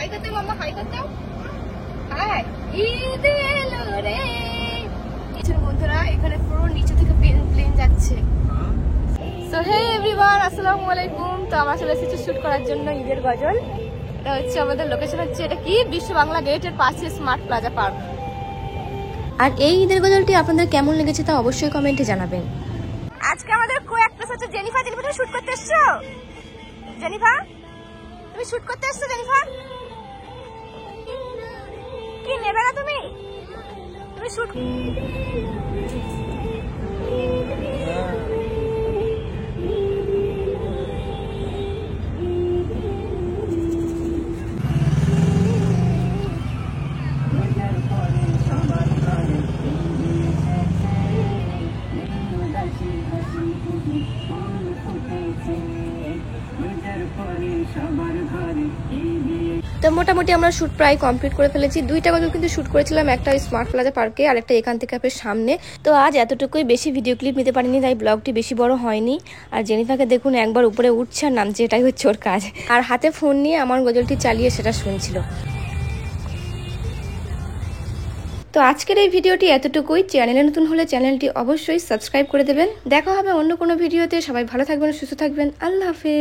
High করতে মাম্মা, high করতে। High, Eid এলো রে। বন্ধুরা এখানে পুরো নিচে থেকে প্লেন যাচ্ছে। সো হে এভরিওয়ান, আসসালামু আলাইকুম। তো আমরা চলে এসেছি শুট করার জন্য ঈদের গজল। এটা হচ্ছে আমাদের লোকেশন, হচ্ছে এটা কি বিশ্ব বাংলা গেটের পাশে স্মার্ট প্লাজা পার্ক। আর এই ঈদের গজলটি আপনাদের কেমন লেগেছে তা অবশ্যই কমেন্টে জানাবেন। আজকে আমাদের কো অ্যাক্ট্রেস হচ্ছে জেনিফার। জেনিফার তুমি শুট করতে এসছো? জেনিফার তুমি শুট করতে এসছো? জেনিফার কি নেবে না তুমি? তুমি শুট তো মোটামুটি আমরা শুট প্রায় কমপ্লিট করে ফেলেছি। দুইটা গজল কিন্তু শুট করেছিলাম, একটা স্মার্ট প্লাজা পার্কে আর একটা এখান থেকে আপনার সামনে। তো আজ এতটুকুই, বেশি ভিডিও ক্লিপ নিতে পারিনি, তাই ব্লগটি বেশি বড় হয়নি। আর জেনিফাকে দেখুন একবার উপরে উঠছে আর নামছে, এটাই হচ্ছে ওর কাজ। আর হাতে ফোন নিয়ে আমার গজলটি চালিয়ে সেটা শুনছিল। তো আজকের এই ভিডিওটি এতটুকুই। চ্যানেলে নতুন হলে চ্যানেলটি অবশ্যই সাবস্ক্রাইব করে দেবেন। দেখা হবে অন্য কোনো ভিডিওতে। সবাই ভালো থাকবেন, সুস্থ থাকবেন। আল্লাহ হাফেজ।